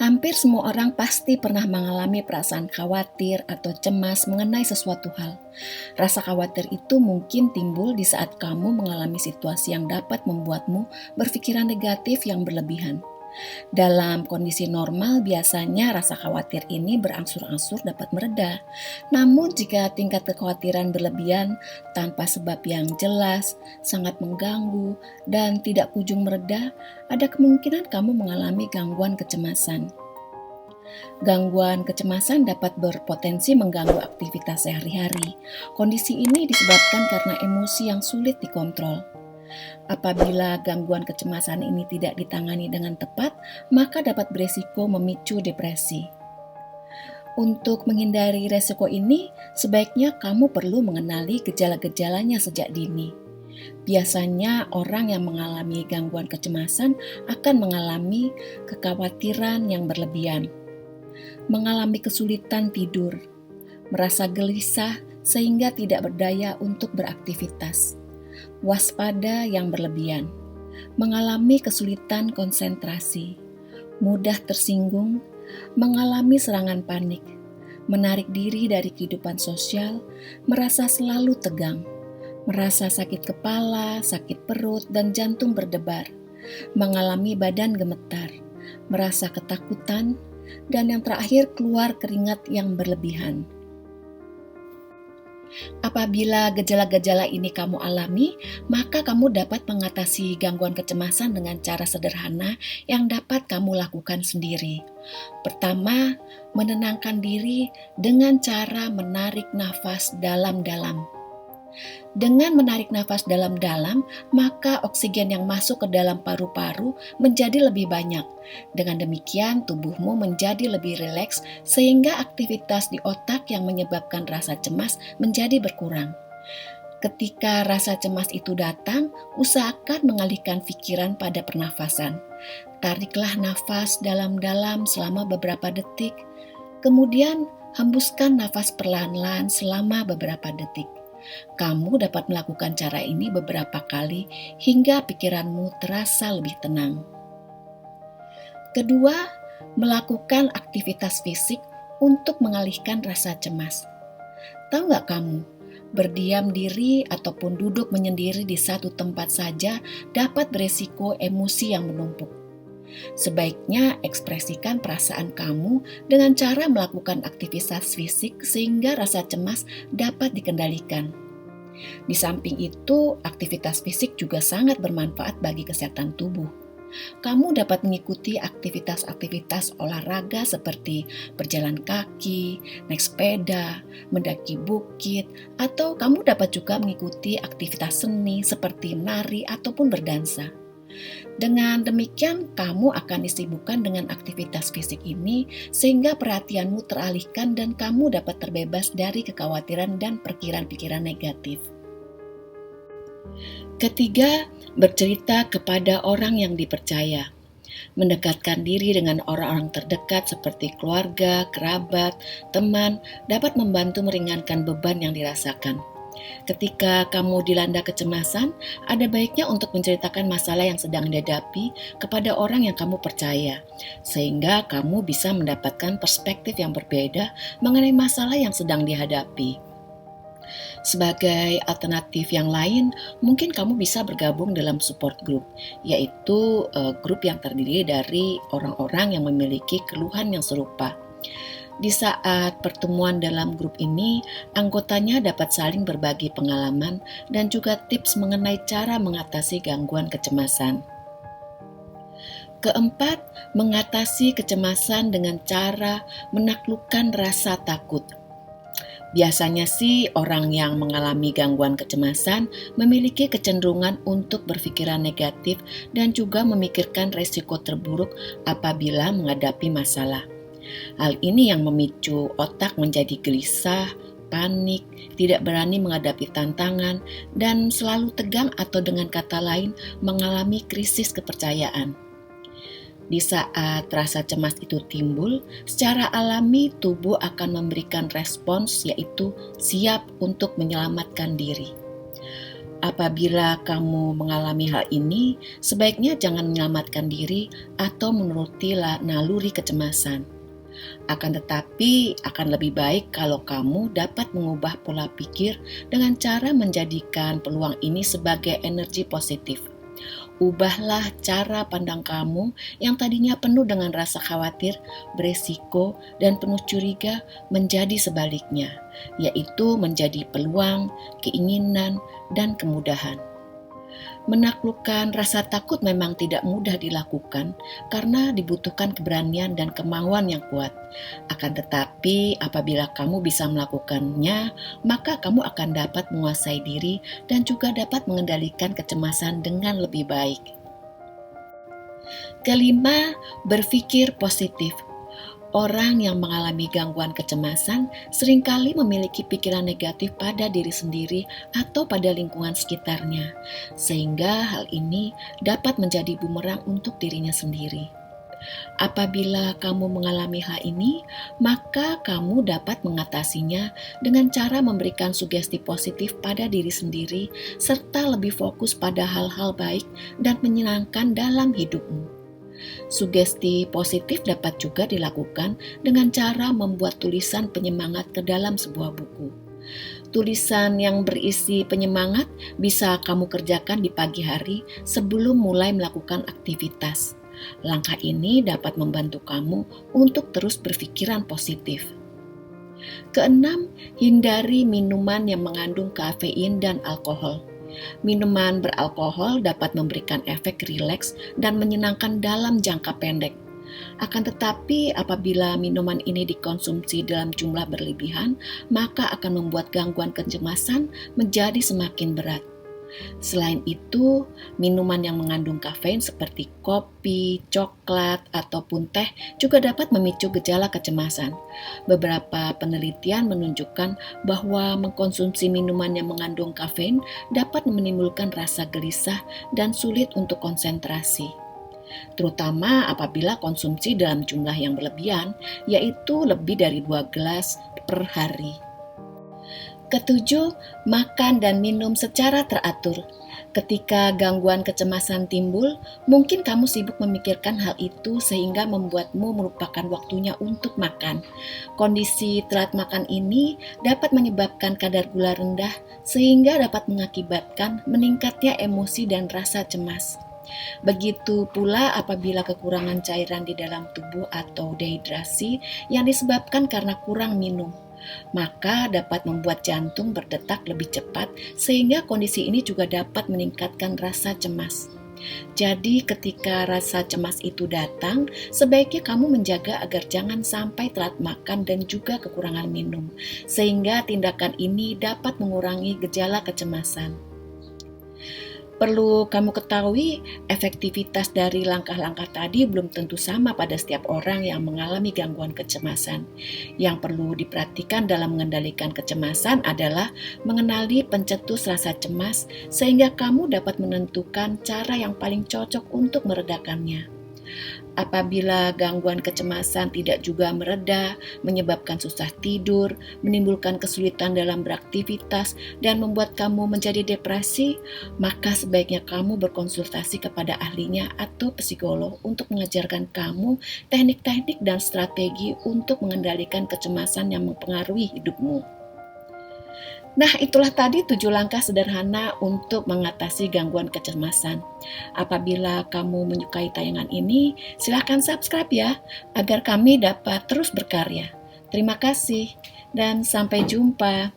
Hampir semua orang pasti pernah mengalami perasaan khawatir atau cemas mengenai sesuatu hal. Rasa khawatir itu mungkin timbul di saat kamu mengalami situasi yang dapat membuatmu berpikiran negatif yang berlebihan. Dalam kondisi normal, biasanya rasa khawatir ini berangsur-angsur dapat mereda. Namun jika tingkat kekhawatiran berlebihan tanpa sebab yang jelas, sangat mengganggu, dan tidak kunjung mereda, ada kemungkinan kamu mengalami gangguan kecemasan. Gangguan kecemasan dapat berpotensi mengganggu aktivitas sehari-hari. Kondisi ini disebabkan karena emosi yang sulit dikontrol. Apabila gangguan kecemasan ini tidak ditangani dengan tepat, maka dapat beresiko memicu depresi. Untuk menghindari resiko ini, sebaiknya kamu perlu mengenali gejala-gejalanya sejak dini. Biasanya orang yang mengalami gangguan kecemasan akan mengalami kekhawatiran yang berlebihan, mengalami kesulitan tidur, merasa gelisah sehingga tidak berdaya untuk beraktivitas, waspada yang berlebihan, mengalami kesulitan konsentrasi, mudah tersinggung, mengalami serangan panik, menarik diri dari kehidupan sosial, merasa selalu tegang, merasa sakit kepala, sakit perut, dan jantung berdebar, mengalami badan gemetar, merasa ketakutan, dan yang terakhir keluar keringat yang berlebihan. Apabila gejala-gejala ini kamu alami, maka kamu dapat mengatasi gangguan kecemasan dengan cara sederhana yang dapat kamu lakukan sendiri. Pertama, menenangkan diri dengan cara menarik nafas dalam-dalam. Dengan menarik nafas dalam-dalam, maka oksigen yang masuk ke dalam paru-paru menjadi lebih banyak. Dengan demikian, tubuhmu menjadi lebih rileks sehingga aktivitas di otak yang menyebabkan rasa cemas menjadi berkurang. Ketika rasa cemas itu datang, usahakan mengalihkan pikiran pada pernafasan. Tariklah nafas dalam-dalam selama beberapa detik, kemudian hembuskan nafas perlahan-lahan selama beberapa detik. Kamu dapat melakukan cara ini beberapa kali hingga pikiranmu terasa lebih tenang. Kedua, melakukan aktivitas fisik untuk mengalihkan rasa cemas. Tahu nggak kamu, berdiam diri ataupun duduk menyendiri di satu tempat saja dapat beresiko emosi yang menumpuk. Sebaiknya ekspresikan perasaan kamu dengan cara melakukan aktivitas fisik sehingga rasa cemas dapat dikendalikan. Di samping itu, aktivitas fisik juga sangat bermanfaat bagi kesehatan tubuh. Kamu dapat mengikuti aktivitas-aktivitas olahraga seperti berjalan kaki, naik sepeda, mendaki bukit, atau kamu dapat juga mengikuti aktivitas seni seperti menari ataupun berdansa. Dengan demikian, kamu akan disibukkan dengan aktivitas fisik ini sehingga perhatianmu teralihkan dan kamu dapat terbebas dari kekhawatiran dan pikiran-pikiran negatif. Ketiga, bercerita kepada orang yang dipercaya. Mendekatkan diri dengan orang-orang terdekat seperti keluarga, kerabat, teman dapat membantu meringankan beban yang dirasakan. Ketika kamu dilanda kecemasan, ada baiknya untuk menceritakan masalah yang sedang dihadapi kepada orang yang kamu percaya, sehingga kamu bisa mendapatkan perspektif yang berbeda mengenai masalah yang sedang dihadapi. Sebagai alternatif yang lain, mungkin kamu bisa bergabung dalam support group, yaitu grup yang terdiri dari orang-orang yang memiliki keluhan yang serupa. Di saat pertemuan dalam grup ini, anggotanya dapat saling berbagi pengalaman dan juga tips mengenai cara mengatasi gangguan kecemasan. Keempat, mengatasi kecemasan dengan cara menaklukkan rasa takut. Biasanya sih orang yang mengalami gangguan kecemasan memiliki kecenderungan untuk berpikiran negatif dan juga memikirkan resiko terburuk apabila menghadapi masalah. Hal ini yang memicu otak menjadi gelisah, panik, tidak berani menghadapi tantangan, dan selalu tegang atau dengan kata lain mengalami krisis kepercayaan. Di saat rasa cemas itu timbul, secara alami tubuh akan memberikan respons yaitu siap untuk menyelamatkan diri. Apabila kamu mengalami hal ini, sebaiknya jangan menyelamatkan diri atau menuruti naluri kecemasan. Akan tetapi, akan lebih baik kalau kamu dapat mengubah pola pikir dengan cara menjadikan peluang ini sebagai energi positif. Ubahlah cara pandang kamu yang tadinya penuh dengan rasa khawatir, beresiko, dan penuh curiga menjadi sebaliknya, yaitu menjadi peluang, keinginan, dan kemudahan. Menaklukkan rasa takut memang tidak mudah dilakukan karena dibutuhkan keberanian dan kemauan yang kuat. Akan tetapi, apabila kamu bisa melakukannya, maka kamu akan dapat menguasai diri dan juga dapat mengendalikan kecemasan dengan lebih baik. Kelima, berpikir positif. Orang yang mengalami gangguan kecemasan seringkali memiliki pikiran negatif pada diri sendiri atau pada lingkungan sekitarnya, sehingga hal ini dapat menjadi bumerang untuk dirinya sendiri. Apabila kamu mengalami hal ini, maka kamu dapat mengatasinya dengan cara memberikan sugesti positif pada diri sendiri, serta lebih fokus pada hal-hal baik dan menyenangkan dalam hidupmu. Sugesti positif dapat juga dilakukan dengan cara membuat tulisan penyemangat ke dalam sebuah buku. Tulisan yang berisi penyemangat bisa kamu kerjakan di pagi hari sebelum mulai melakukan aktivitas. Langkah ini dapat membantu kamu untuk terus berpikiran positif. Keenam, hindari minuman yang mengandung kafein dan alkohol. Minuman beralkohol dapat memberikan efek rileks dan menyenangkan dalam jangka pendek. Akan tetapi, apabila minuman ini dikonsumsi dalam jumlah berlebihan, maka akan membuat gangguan kecemasan menjadi semakin berat. Selain itu, minuman yang mengandung kafein seperti kopi, coklat, ataupun teh juga dapat memicu gejala kecemasan. Beberapa penelitian menunjukkan bahwa mengkonsumsi minuman yang mengandung kafein dapat menimbulkan rasa gelisah dan sulit untuk konsentrasi, terutama apabila konsumsi dalam jumlah yang berlebihan, yaitu lebih dari 2 gelas per hari. Ketujuh, makan dan minum secara teratur. Ketika gangguan kecemasan timbul, mungkin kamu sibuk memikirkan hal itu sehingga membuatmu melupakan waktunya untuk makan. Kondisi telat makan ini dapat menyebabkan kadar gula rendah sehingga dapat mengakibatkan meningkatnya emosi dan rasa cemas. Begitu pula apabila kekurangan cairan di dalam tubuh atau dehidrasi yang disebabkan karena kurang minum, maka dapat membuat jantung berdetak lebih cepat sehingga kondisi ini juga dapat meningkatkan rasa cemas. Jadi ketika rasa cemas itu datang, sebaiknya kamu menjaga agar jangan sampai telat makan dan juga kekurangan minum, sehingga tindakan ini dapat mengurangi gejala kecemasan. Perlu kamu ketahui, efektivitas dari langkah-langkah tadi belum tentu sama pada setiap orang yang mengalami gangguan kecemasan. Yang perlu diperhatikan dalam mengendalikan kecemasan adalah mengenali pencetus rasa cemas sehingga kamu dapat menentukan cara yang paling cocok untuk meredakannya. Apabila gangguan kecemasan tidak juga mereda, menyebabkan susah tidur, menimbulkan kesulitan dalam beraktivitas, dan membuat kamu menjadi depresi, maka sebaiknya kamu berkonsultasi kepada ahlinya atau psikolog untuk mengajarkan kamu teknik-teknik dan strategi untuk mengendalikan kecemasan yang mempengaruhi hidupmu. Nah, itulah tadi 7 langkah sederhana untuk mengatasi gangguan kecemasan. Apabila kamu menyukai tayangan ini, silakan subscribe ya, agar kami dapat terus berkarya. Terima kasih dan sampai jumpa.